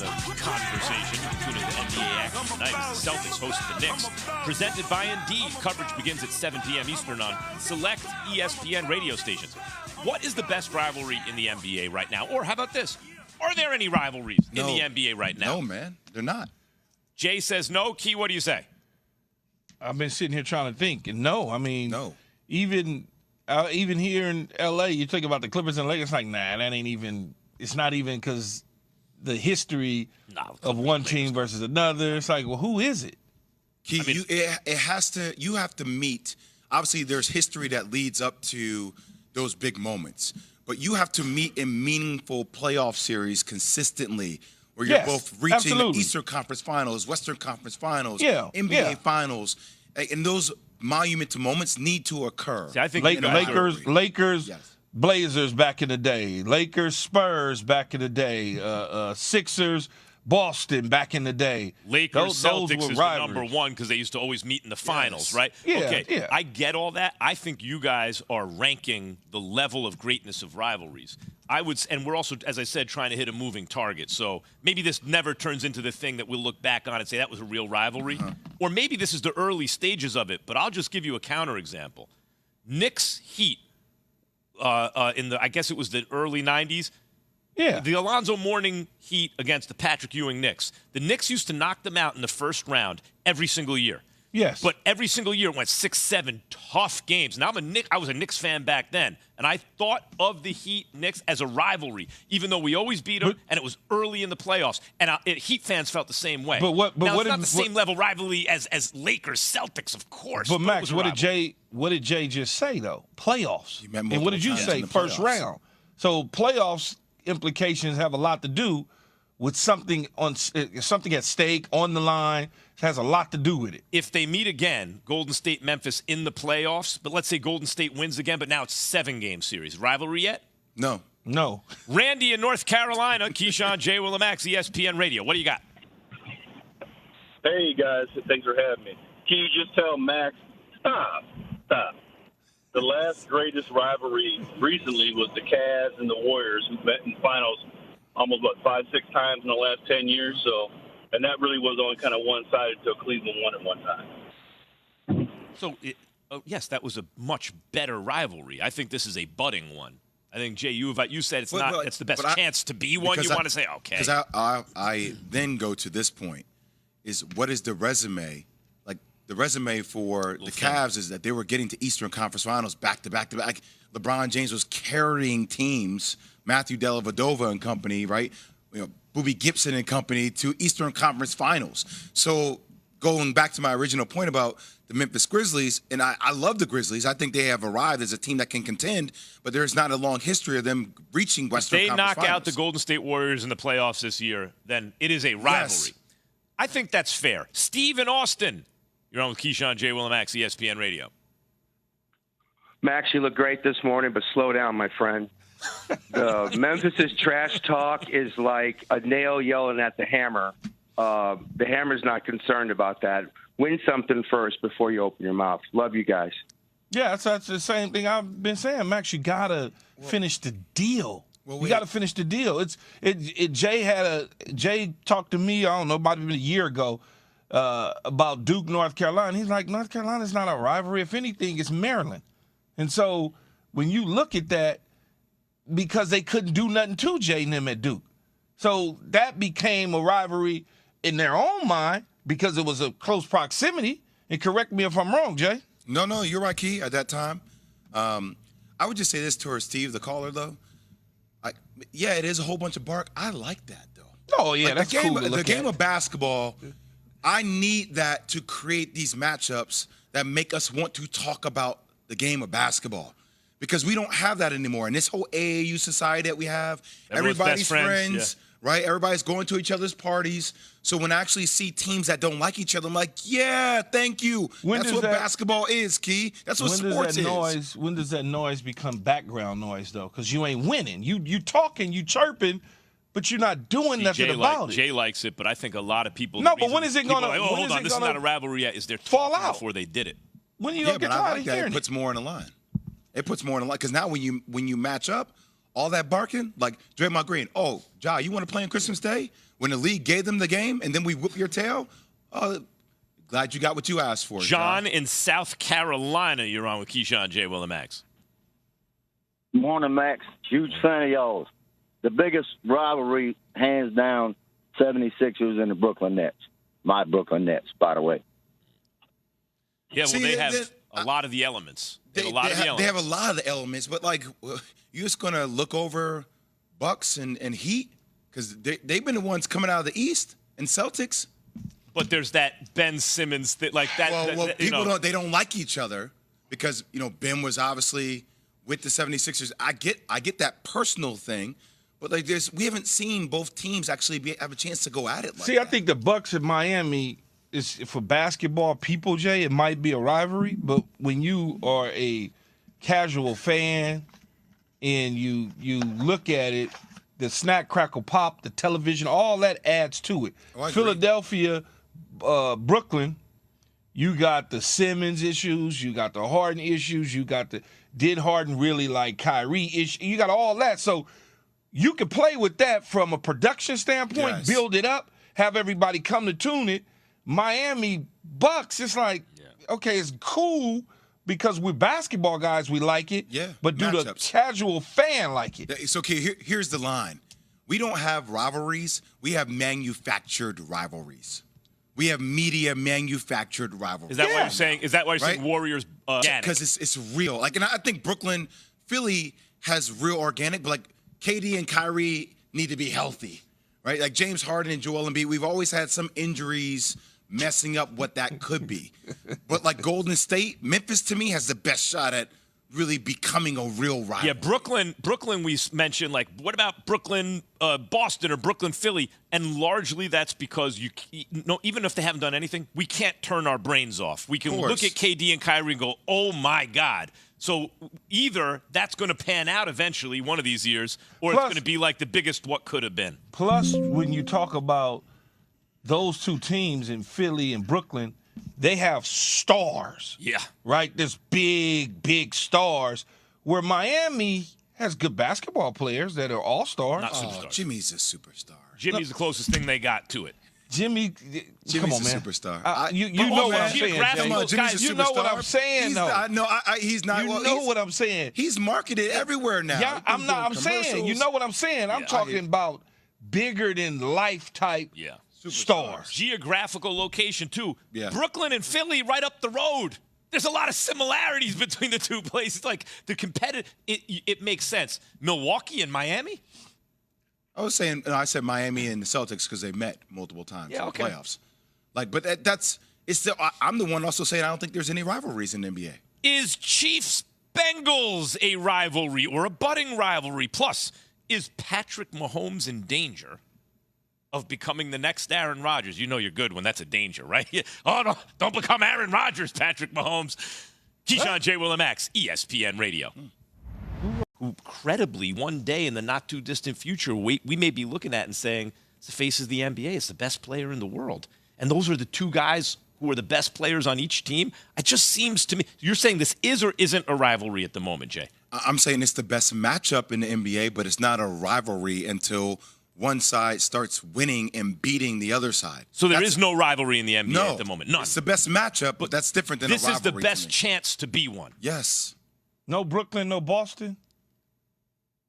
the conversation. You can tune into NBA action tonight as the Celtics host the Knicks. Presented by Indeed. Coverage begins at 7 p.m. Eastern on select ESPN radio stations. What is the best rivalry in the NBA right now? Or how about this? Are there any rivalries in the NBA right now? No, man. They're not. Jay says no. Key, what do you say? I've been sitting here trying to think, and no. I mean, No. even here in L.A., you think about the Clippers and Lakers, like, nah, that ain't even – it's not even because the history of one team versus another. It's like, well, who is it? Key, you have to meet – obviously, there's history that leads up to those big moments. But you have to meet in meaningful playoff series consistently where you're both reaching the Eastern Conference Finals, Western Conference Finals, NBA Finals. And those monumental moments need to occur. See, I think Lakers, Blazers back in the day, Lakers, Spurs back in the day, Sixers, Boston back in the day. Lakers, Celtics is the number one because they used to always meet in the finals, right? Yeah. I get all that. I think you guys are ranking the level of greatness of rivalries. And we're also, as I said, trying to hit a moving target. So maybe this never turns into the thing that we'll look back on and say that was a real rivalry. Or maybe this is the early stages of it. But I'll just give you a counterexample. Knicks Heat I guess it was the early 90s. Yeah. The Alonzo Mourning Heat against the Patrick Ewing Knicks. The Knicks used to knock them out in the first round every single year. Yes. But every single year it went 6-7 tough games. Now I was a Knicks fan back then, and I thought of the Heat Knicks as a rivalry, even though we always beat them, and it was early in the playoffs. And Heat fans felt the same way. It's not the same level rivalry as Lakers Celtics, of course. But Max, what did Jay just say though? Playoffs. And what did you say? First round. So playoffs implications have a lot to do with something at stake, on the line. It has a lot to do with it. If they meet again, Golden State, Memphis in the playoffs, but let's say Golden State wins again, but now it's 7-game series. Rivalry yet? No. Randy in North Carolina, Keyshawn, J. Willimax, ESPN Radio. What do you got? Hey, guys. Thanks for having me. Can you just tell Max, stop. The last greatest rivalry recently was the Cavs and the Warriors, who met in finals almost, 5-6 times in the last 10 years. And that really was only kind of one-sided until Cleveland won at one time. So, yes, that was a much better rivalry. I think this is a budding one. I think, Jay, you said it's it's the best chance to be one. You want to say, okay. Because I then go to this point, is what is the resume? Like, the resume for the Cavs is that they were getting to Eastern Conference Finals back-to-back. LeBron James was carrying teams, Matthew Dellavedova and company, right? Boobie Gibson and company to Eastern Conference Finals. So going back to my original point about the Memphis Grizzlies, and I love the Grizzlies. I think they have arrived as a team that can contend, but there's not a long history of them reaching Western Conference Finals. If they knock out the Golden State Warriors in the playoffs this year, then it is a rivalry. Yes. I think that's fair. Steve in Austin, you're on with Keyshawn, J. Willimax, ESPN Radio. Max, you look great this morning, but slow down, my friend. The Memphis's trash talk is like a nail yelling at the hammer. The hammer's not concerned about that. Win something first before you open your mouth. Love you guys. Yeah, that's the same thing I've been saying, Max. You gotta finish the deal. You got to finish the deal. Jay talked to me, I don't know, about a year ago about Duke, North Carolina. He's like, North Carolina's not a rivalry. If anything, it's Maryland. And so when you look at that, because they couldn't do nothing to Jay and them at Duke. So that became a rivalry in their own mind because it was a close proximity. And correct me if I'm wrong, Jay. No, you're right, Key, at that time. I would just say this towards Steve, the caller, though. It is a whole bunch of bark. I like that, though. Oh, yeah, that's cool to look The game of basketball, I need that to create these matchups that make us want to talk about the game of basketball. Because we don't have that anymore. And this whole AAU society that we have, everybody's friends, right? Everybody's going to each other's parties. So when I actually see teams that don't like each other, I'm like, yeah, thank you. That's what basketball is, Key. That's what sports is. When does that noise become background noise, though? Because you ain't winning. You talking, you chirping, but you're not doing nothing about it. Jay likes it, but I think a lot of people. No, but when is it going to? Hold on, this is not a rivalry yet. Is there fall out before they did it? When you gonna get tired of hearing it? It puts more on the line. It puts more on the line because now when you match up, all that barking, like Draymond Green. Oh, Ja, you want to play on Christmas Day when the league gave them the game, and then we whoop your tail? Glad you got what you asked for, John in South Carolina, you're on with Keyshawn, J. Will, and Max. Morning, Max. Huge fan of y'all's. The biggest rivalry, hands down, 76ers and the Brooklyn Nets. My Brooklyn Nets, by the way. Yeah, well, they have a lot of the elements. They have a lot of the elements, but, like, you're just going to look over Bucks and Heat? Because they've been the ones coming out of the East, and Celtics. But there's that Ben Simmons that, like that. Well, people don't like each other because, Ben was obviously with the 76ers. I get that personal thing, but like we haven't seen both teams actually have a chance to go at it. I think the Bucks in Miami is, for basketball people, Jay, it might be a rivalry, but when you are a casual fan and you look at it, the snack, crackle, pop, the television, all that adds to it. Philadelphia, Brooklyn, you got the Simmons issues, you got the Harden issues, you got the did Harden really like Kyrie issue, you got all that. So you can play with that from a production standpoint, build it up, have everybody come to tune it. Miami Bucks, it's like, okay, it's cool because we're basketball guys, we like it. Yeah, but do the casual fan like it? It's okay. Here's the line. We don't have rivalries. We have manufactured rivalries. We have media manufactured rivalries. Is that why you're saying? Is that why you're saying Warriors? Because it's real. Like, and I think Philly has real organic, but like KD and Kyrie need to be healthy, right? Like James Harden and Joel Embiid, we've always had some injuries messing up what that could be. But like Golden State, Memphis to me has the best shot at really becoming a real rival. Yeah, Brooklyn we mentioned, like, what about Brooklyn, Boston, or Brooklyn, Philly? And largely that's because even if they haven't done anything, we can't turn our brains off. We can look at KD and Kyrie and go, oh, my God. So either that's going to pan out eventually one of these years, or it's going to be like the biggest what could have been. Plus, when you talk about those two teams in Philly and Brooklyn, they have stars. Yeah. Right? There's big stars. Where Miami has good basketball players that are all-stars. Not superstars. Jimmy's a superstar. Jimmy's the closest thing they got to it. Jimmy's come on, man. A superstar. You know what I'm saying. You know what I'm saying, though. He's not. You know what I'm saying. He's marketed everywhere now. Yeah, I'm saying. You know what I'm saying. I'm talking about bigger than life type. Yeah. Stars. Geographical location, too. Yeah. Brooklyn and Philly right up the road. There's a lot of similarities between the two places. Like, the competitive, it makes sense. Milwaukee and Miami? I said Miami and the Celtics because they met multiple times in the playoffs. Like, but I'm the one also saying I don't think there's any rivalries in the NBA. Is Chiefs-Bengals a rivalry or a budding rivalry? Plus, is Patrick Mahomes in danger of becoming the next Aaron Rodgers? You know you're good when that's a danger, right? Oh, no, don't become Aaron Rodgers, Patrick Mahomes. Keyshawn, J. Will, and Max, ESPN Radio. Who credibly, one day in the not-too-distant future, we may be looking at and saying, it's the face of the NBA. It's the best player in the world. And those are the two guys who are the best players on each team. It just seems to me, you're saying this is or isn't a rivalry at the moment, Jay? I'm saying it's the best matchup in the NBA, but it's not a rivalry until one side starts winning and beating the other side. So there is no rivalry in the NBA at the moment? None. It's the best matchup, but that's different than a rivalry. This is the best chance to be one. Yes. No Brooklyn, no Boston?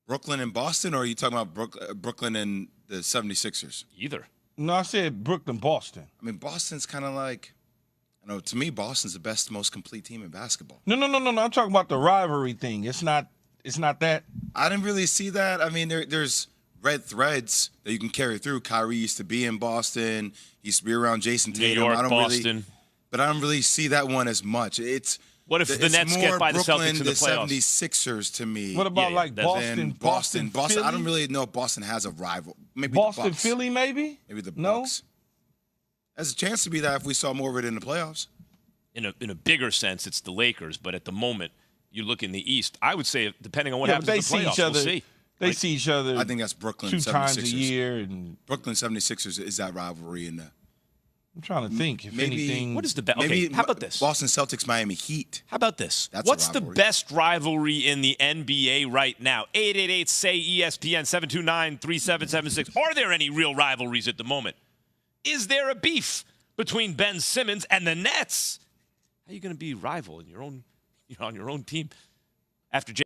Brooklyn and Boston, or are you talking about Brooklyn and the 76ers? Either. No, I said Brooklyn, Boston. I mean, Boston's kind of like, to me, Boston's the best, most complete team in basketball. No. I'm talking about the rivalry thing. It's not that. I didn't really see that. I mean, there's red threads that you can carry through. Kyrie used to be in Boston. He used to be around Jason Tatum. New York, Boston. But I don't really see that one as much. What if the Nets get by the Celtics in the playoffs? 76ers to me. What about Boston? Philly? I don't really know if Boston has a rival. Maybe Boston, the Bucks. Philly, maybe? Maybe the Bucks. There's a chance to be that if we saw more of it in the playoffs. In a bigger sense, it's the Lakers. But at the moment, you look in the East, I would say, depending on what happens in the playoffs, we'll see. They see each other. I think that's Brooklyn 2 76ers. times a year. And Brooklyn 76ers is that rivalry in the. I'm trying to think if anything. What is the best? Maybe Okay, how about this? Boston Celtics, Miami Heat. How about this? That's What's a the rivalry. best rivalry in the NBA right now? 888-SAY-ESPN, 729-3776. Are there any real rivalries at the moment? Is there a beef between Ben Simmons and the Nets? How are you going to be rival in your own, on your own team after